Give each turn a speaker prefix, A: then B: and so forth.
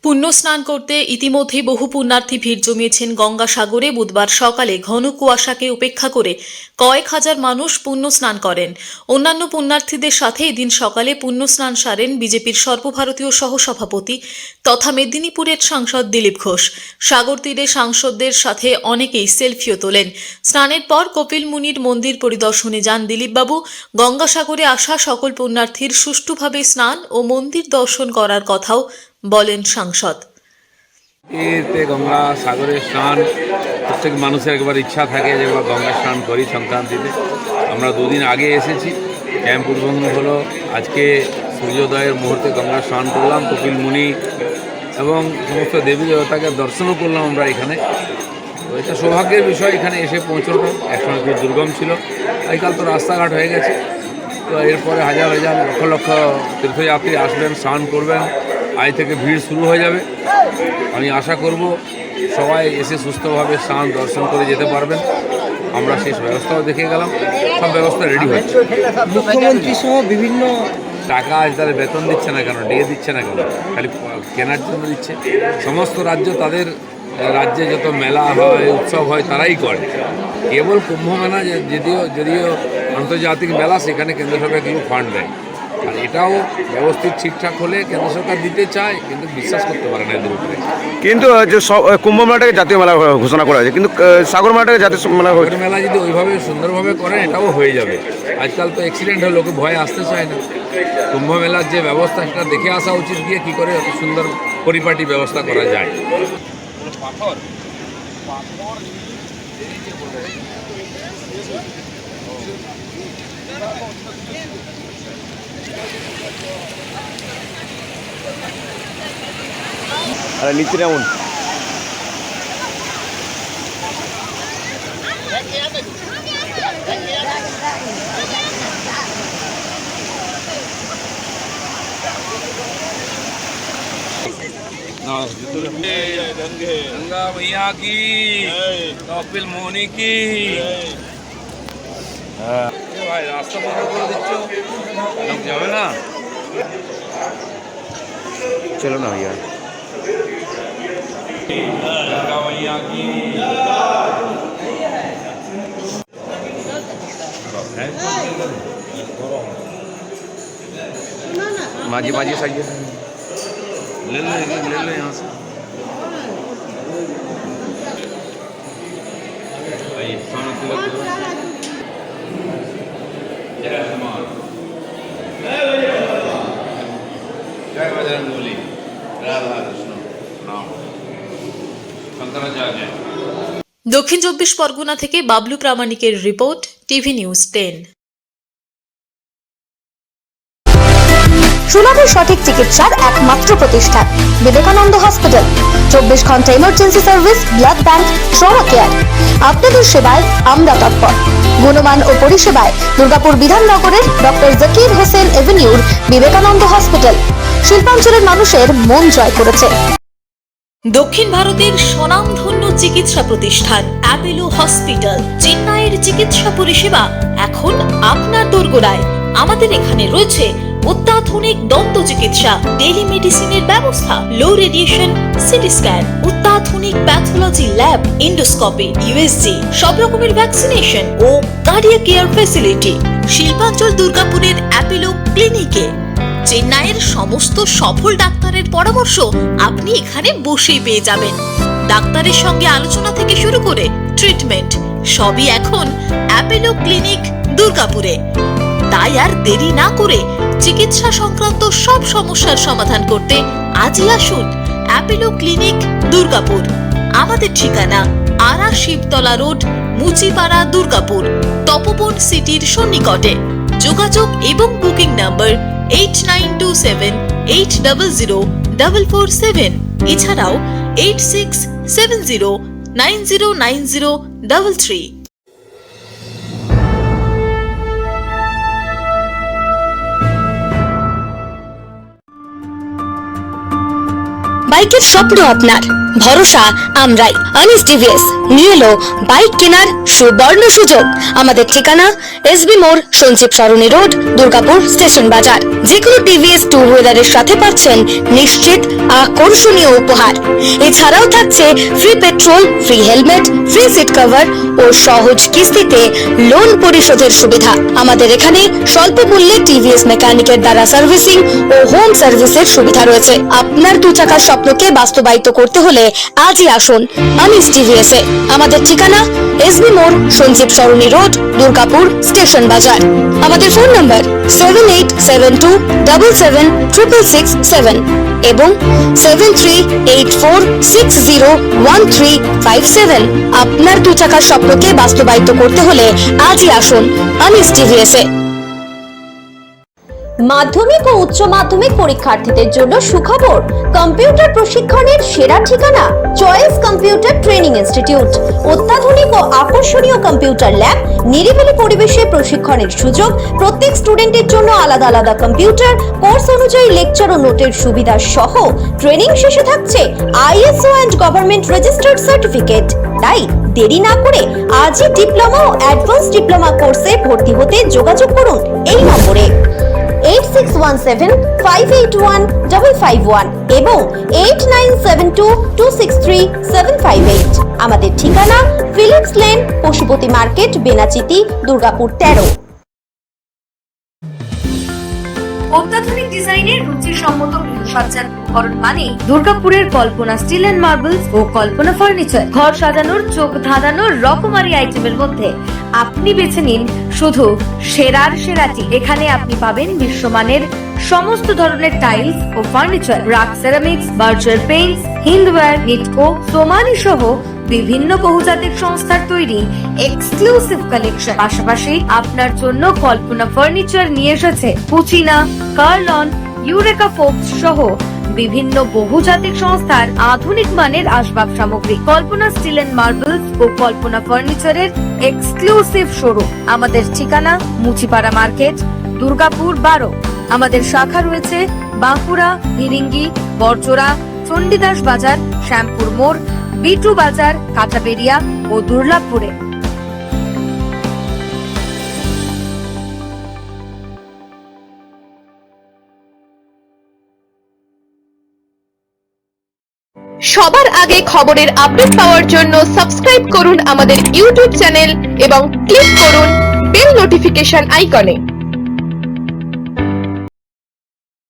A: পুণ্য স্নান করতে ইতিমধ্যেই বহু পুণ্যার্থী ভিড় জমিয়েছেন গঙ্গাসাগরে। বুধবার সকালে ঘন কুয়াশাকে উপেক্ষা করে কয়েক হাজার মানুষ পুণ্য স্নান করেন। অন্যান্য পুণ্যার্থীদের সাথে এদিন সকালে পুণ্য স্নান সারেন বিজেপির সর্বভারতীয় সহসভাপতি তথা মেদিনীপুরের সাংসদ দিলীপ ঘোষ। সাগর তীরে সাংসদদের সাথে অনেকেই সেলফিও তোলেন। স্নানের পর কপিল মুনির মন্দির পরিদর্শনে যান দিলীপবাবু। গঙ্গাসাগরে আসা সকল পুণ্যার্থীর সুষ্ঠুভাবে স্নান ও মন্দির দর্শন করার কথাও বলেন সাংসদ।
B: এতে গঙ্গা সাগরে স্নান প্রত্যেক মানুষের একবার ইচ্ছা থাকে যে গঙ্গা স্নান করি সংক্রান্তিতে। আমরা দুদিন আগে এসেছি, ক্যাম্প উদ্বোধন হলো, আজকে সূর্যোদয়ের মুহূর্তে গঙ্গা স্নান করলাম, কপিল মুনি এবং সমস্ত দেবী দেবতাকে দর্শনও করলাম আমরা এখানে। তো এটা সৌভাগ্যের বিষয় এখানে এসে পৌঁছানো, একসময় খুব দুর্গম ছিল, আজকাল তো রাস্তাঘাট হয়ে গেছে। তো এরপরে হাজার হাজার লক্ষ লক্ষ তীর্থযাত্রী আসবেন, স্নান করবেন, আজ থেকে ভিড় শুরু হয়ে যাবে। আমি আশা করব সবাই এসে সুস্থভাবে স্নান দর্শন করে যেতে পারবেন। আমরা শেষ ব্যবস্থাও দেখে গেলাম, সব ব্যবস্থা রেডি হচ্ছে।
C: মুখ্যমন্ত্রী সহ বিভিন্ন
B: টাকা আজ তাদের বেতন দিচ্ছে না কেন, ডিএ দিচ্ছে না কেন, খালি কেনার জন্য দিচ্ছে। সমস্ত রাজ্য তাদের রাজ্যে যত মেলা হয়, উৎসব হয়, তারাই করে। কেবল কুম্ভ মেলা যদিও আন্তর্জাতিক মেলা, সেখানে কেন্দ্র সরকার কিছু ফান্ড দেয়, আর এটাও ব্যবস্থিত ঠিকঠাক হলে কেন্দ্র সরকার দিতে চায়, কিন্তু বিশ্বাস করতে পারে না এদের উপরে।
D: কিন্তু যে কুম্ভ মেলাটাকে জাতীয় মেলা ঘোষণা করা হয়েছে, কিন্তু সাগর মেলাটাকে জাতীয় মেলা
B: সাগর মেলা যদি ওইভাবে সুন্দরভাবে করেন, এটাও হয়ে যাবে। আজকাল তো অ্যাক্সিডেন্ট হয়, লোকে ভয়ে আসতে চায় না। কুম্ভ মেলার যে ব্যবস্থা, সেটা দেখে আসা উচিত, গিয়ে কী করে অত সুন্দর পরিপাটি ব্যবস্থা করা যায়। পাথর
D: আর নিচে যেমন
B: गंगा मैया की, कपिल मुनि की। ভাই রাস্তা বন্ধ করে দিচ্ছ, লোক যাবে না।
D: চলো না ভাইয়া।
B: गंगा मैया की।
D: माझी माझी साइड
B: ले लो यहाँ से। भाई सोना तिलक करो। जय हनुमान, जय बजरंगबली, राधा कृष्ण नाम शंकराचार्य।
A: দক্ষিণ চব্বিশ পরগনা থেকে বাবলু প্রামাণিকের রিপোর্ট, টিভি নিউজ 10।
E: সুলভের সঠিক চিকিৎসার একমাত্র প্রতিষ্ঠান বিবেকানন্দ হসপিটাল। 24 ঘন্টা emergency service, blood bank, trauma care. আপনাদের সেবায় আমরা তৎপর। গুণমান ও পরিষেবায় দুর্গাপুর বিধাননগরের ডক্টর জাকির হোসেন এভিনিউর বিবেকানন্দ হসপিটাল শিল্পাঞ্চলের মানুষের মন জয় করেছে।
A: দক্ষিণ ভারতের স্বনামধন্য চিকিৎসা প্রতিষ্ঠান অ্যাপেলো হসপিটাল। চেন্নাইয়ের চিকিৎসা পরিষেবা এখন আপনার দোরগোড়ায়। আমাদের এখানে রয়েছে অত্যাধুনিক দন্ত চিকিৎসা, টেলিমেডিসিনের ব্যবস্থা, লো রেডিয়েশন সিটি স্ক্যান, অত্যাধুনিক প্যাথোলজি ল্যাব, ইন্ডোস্কোপি, ইউএসজি, সব রকমের ভ্যাকসিনেশন ও কার্ডিয়াক কেয়ার ফ্যাসিলিটি। শিল্পাঞ্চল দুর্গাপুরের অ্যাপেলো ক্লিনিকে চেন্নাইয়ের সমস্ত সফল ডাক্তারের পরামর্শ আপনি এখানে বসেই পেয়ে যাবেন। ডাক্তারের সঙ্গে আলোচনা থেকে শুরু করে ট্রিটমেন্ট সবই এখন অ্যাপেলো ক্লিনিক দুর্গাপুরে। তাই আর দেরি না করে চিকিৎসা সংক্রান্ত সব সমস্যার সমাধান করতে আজই আসুন অ্যাপেলো ক্লিনিক দুর্গাপুর। আমাদের ঠিকানা আরা শিবতলা রোড, মুচিপাড়া, দুর্গাপুর, তপোবন সিটির সন্নিকটে। যোগাযোগ এবং বুকিং নাম্বার 8927800447, এছাড়াও 8670909033।
E: বাইকের স্বপ্ন আপনার, ভরসা আমরাই। আনিস টিভিএস নিয়ে এলো বাইক কেনার সুবর্ণ সুযোগ। আমাদের ঠিকানা এসবি মোড়, সঞ্জীব সরণি রোড, দুর্গাপুর স্টেশন বাজার। যে কোনো টিভিএস টু হুইলারের সাথে পাচ্ছেন নিশ্চিত আকর্ষণীয় উপহার। এছাড়াও থাকছে free petrol, free helmet, free seat cover ও সহজ কিস্তিতে লোন পরিশোধের সুবিধা। আমাদের এখানে স্বল্প মূল্যে টিভিএস মেকানিকের দ্বারা সার্ভিসিং ও হোম সার্ভিসের সুবিধা রয়েছে। আপনার দু চাকার স্বপ্নকে বাস্তবায়িত করতে হলে আজই আসুন আনিস টিভিএস এ। আমাদের ঠিকানা এসবি মোড়, সঞ্জীব সরণি রোড, দুর্গাপুর স্টেশন বাজার। আমাদের ফোন নম্বর 7872776667 এবং 7384601357। আপনার দু চাকার স্বপ্নকে বাস্তবায়িত করতে হলে আজই আসুন আনিস টিভিএস এ।
F: মাধ্যমিক ও উচ্চ মাধ্যমিক পরীক্ষার্থীদের জন্য সুখবর, কম্পিউটার প্রশিক্ষণের সেরা ঠিকানা চয়েস কম্পিউটার ট্রেনিং ইনস্টিটিউট। অত্যাধুনিক ও আকর্ষণীয় কম্পিউটার ল্যাব, নিরিবিলি পরিবেশে প্রশিক্ষণের সুযোগ, প্রত্যেক স্টুডেন্টের জন্য আলাদা আলাদা কম্পিউটার, কোর্স অনুযায়ী লেকচার ও নোটের সুবিধা সহ ট্রেনিং শেষে থাকছে ISO and government registered certificate. তাই দেরি না করে আজই ডিপ্লোমা ও অ্যাডভান্স ডিপ্লোমা কোর্সে ভর্তি হতে যোগাযোগ করুন এই নম্বরে 8617581551 এবং 8972263758। আমাদের ঠিকানা Philips lane, Pashupati market, Benachiti, Durgapur 13।
A: অত্যাধুনিক ডিজাইনের রুচিসম্মত গৃহসজ্জার উপকরণ মানে দুর্গাপুরের কল্পনা স্টিল এন্ড মার্বেলস ও কল্পনা ফার্নিচার। ঘর সাজানোর, চোখ ধাঁধানোর রকমারি আইটেমের মধ্যে আপনি বেছে নিন শুধু সেরার সেরাটি। এখানে আপনি পাবেন বিশ্বমানের সমস্ত ধরনের টাইলস ও furniture, RAK ceramics, Berger paints, Hindware, Nitco, Somany সহ বিভিন্ন বহুজাতিক সংস্থার তৈরি এক্সক্লুসিভ কালেকশন। পাশাপাশি আপনার জন্য কল্পনা ফার্নিচার নিয়ে এসেছে কুচিনা, কার্লন, ইউরেকা ফোকস সহ বিভিন্ন বহুজাতিক সংস্থার আধুনিক মানের আসবাব সামগ্রী। কল্পনা স্টিল এন্ড মার্বেলস ও কল্পনা ফার্নিচারের এক্সক্লুসিভ শোরুম। আমাদের ঠিকানা মুচিপাড়া মার্কেট, দুর্গাপুর 12। আমাদের শাখা রয়েছে বাঁকুড়া, ভিরিঙ্গি, বরজোড়া, চণ্ডীদাস বাজার, শ্যামপুর মোড়, বিটু বাজার, কাঁচাবেড়িয়া ও দুর্লাভপুরে।
G: সবার আগে খবরের আপডেট পাওয়ার জন্য সাবস্ক্রাইব করুন আমাদের ইউটিউব চ্যানেল এবং ক্লিক করুন বেল নোটিফিকেশন আইকনে।